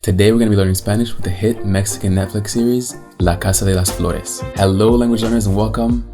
Today we're going to be learning Spanish with the hit Mexican Netflix series, La Casa de las Flores. Hello language learners and welcome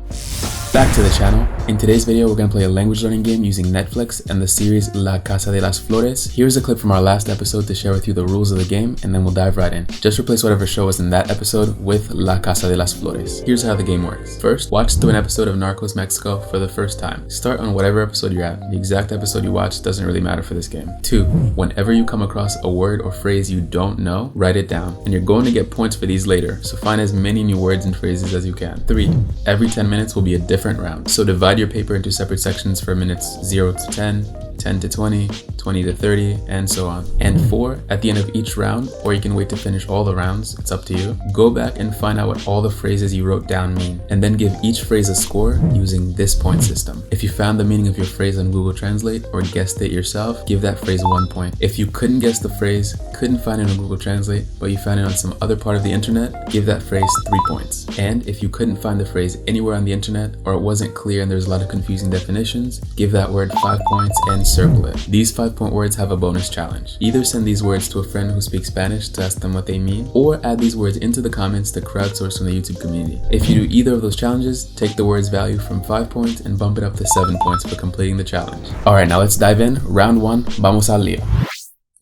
back to the channel. In today's video, we're going to play a language learning game using Netflix and the series La Casa de las Flores. Here's a clip from our last episode to share with you the rules of the game, and then we'll dive right in. Just replace whatever show was in that episode with La Casa de las Flores. Here's how the game works. First, watch through an episode of Narcos Mexico for the first time. Start on whatever episode you're at. The exact episode you watch doesn't really matter for this game. 2. Whenever you come across a word or phrase you don't know, write it down. And you're going to get points for these later, so find as many new words and phrases as you can. 3. Every 10 minutes will be a different round. So divide your paper into separate sections for minutes 0 to 10, 10 to 20, 20 to 30, and so on. And 4, at the end of each round, or you can wait to finish all the rounds, it's up to you, go back and find out what all the phrases you wrote down mean, and then give each phrase a score using this point system. If you found the meaning of your phrase on Google Translate or guessed it yourself, give that phrase 1 point. If you couldn't guess the phrase, couldn't find it on Google Translate, but you found it on some other part of the internet, give that phrase 3 points. And if you couldn't find the phrase anywhere on the internet, or it wasn't clear and there's a lot of confusing definitions, give that word 5 points and circle it. These 5-point words have a bonus challenge. Either send these words to a friend who speaks Spanish to ask them what they mean, or add these words into the comments to crowdsource from the YouTube community. If you do either of those challenges, take the word's value from 5 points and bump it up to 7 points for completing the challenge. Alright, now let's dive in. Round 1, vamos al lío.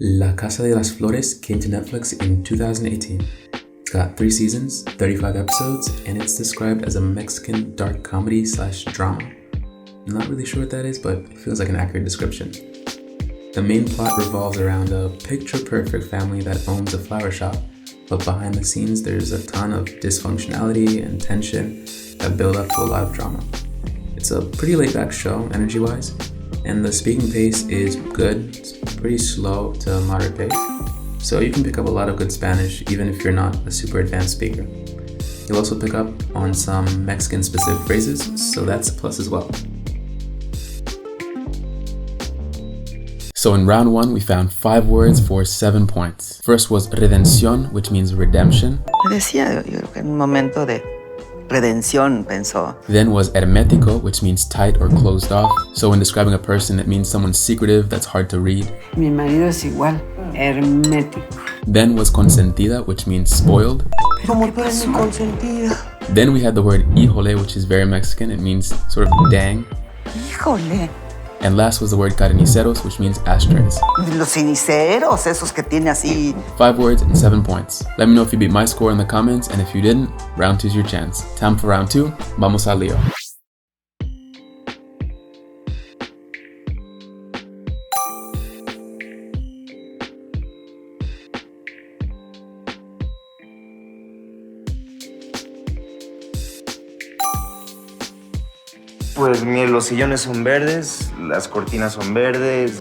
La Casa de las Flores came to Netflix in 2018. It's got 3 seasons, 35 episodes, and it's described as a Mexican dark comedy / drama. I'm not really sure what that is, but it feels like an accurate description. The main plot revolves around a picture-perfect family that owns a flower shop, but behind the scenes there's a ton of dysfunctionality and tension that build up to a lot of drama. It's a pretty laid-back show, energy-wise, and the speaking pace is good. It's pretty slow to moderate pace, so you can pick up a lot of good Spanish even if you're not a super advanced speaker. You'll also pick up on some Mexican-specific phrases, so that's a plus as well. So in round 1, we found 5 words for 7 points. First was redención, which means redemption. Decía, yo creo que en un momento de redención pensó. Then was hermético, which means tight or closed off. So when describing a person, it means someone secretive that's hard to read. Mi marido es igual, hermético. Then was consentida, which means spoiled. ¿Cómo tú eres mi consentida? Then we had the word híjole, which is very Mexican. It means sort of dang. Híjole. And last was the word carniceros, which means ashtrays. Los ceniceros, esos que tiene así. 5 words and 7 points. Let me know if you beat my score in the comments, and if you didn't, round 2's your chance. Time for round 2. Vamos al lío. Pues mire, los sillones son verdes, las cortinas son verdes.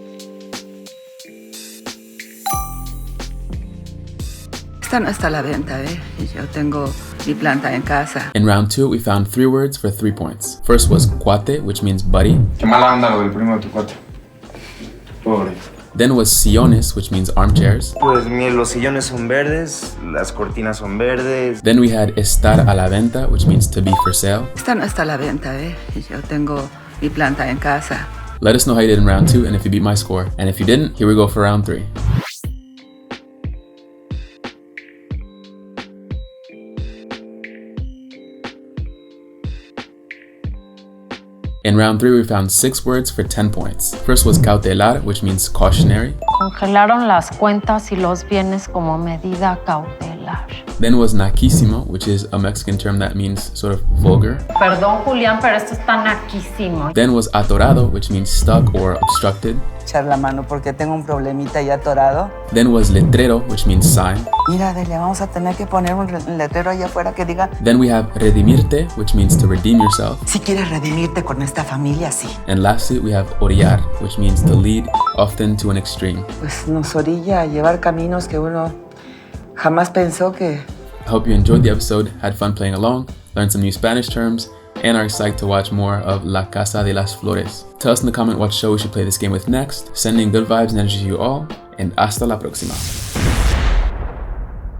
Esta no está a la venta, ¿eh? Yo tengo mi planta en casa. In round 2, we found 3 words for 3 points. First was cuate, which means buddy. Qué mala onda lo del primo de tu cuate. Pobre. Then was sillones, which means armchairs. Pues mire, los sillones son verdes, las cortinas son verdes. Then we had estar a la venta, which means to be for sale. Esta no está a la venta, ¿eh? Yo tengo mi planta en casa. Let us know how you did in round 2 and if you beat my score. And if you didn't, here we go for round 3. In round 3, we found 6 words for 10 points. First was cautelar, which means cautionary. Congelaron las cuentas y los bienes como medida cautelar. Then was naquísimo, which is a Mexican term that means sort of vulgar. Perdón, Julián, pero esto está naquísimo. Then was atorado, which means stuck or obstructed. Echar la mano porque tengo un problemita ya atorado. Then was letrero, which means sign. Mira, Delia, vamos a tener que poner un letrero allá afuera que diga. Then we have redimirte, which means to redeem yourself. Si quieres redimirte con esta familia, sí. And lastly, we have orillar, which means to lead, often to an extreme. Pues nos orilla a llevar caminos que uno jamás pensó que. I hope you enjoyed the episode, had fun playing along, learned some new Spanish terms, and are excited to watch more of La Casa de las Flores. Tell us in the comment what show we should play this game with next. Sending good vibes and energy to you all, and hasta la próxima.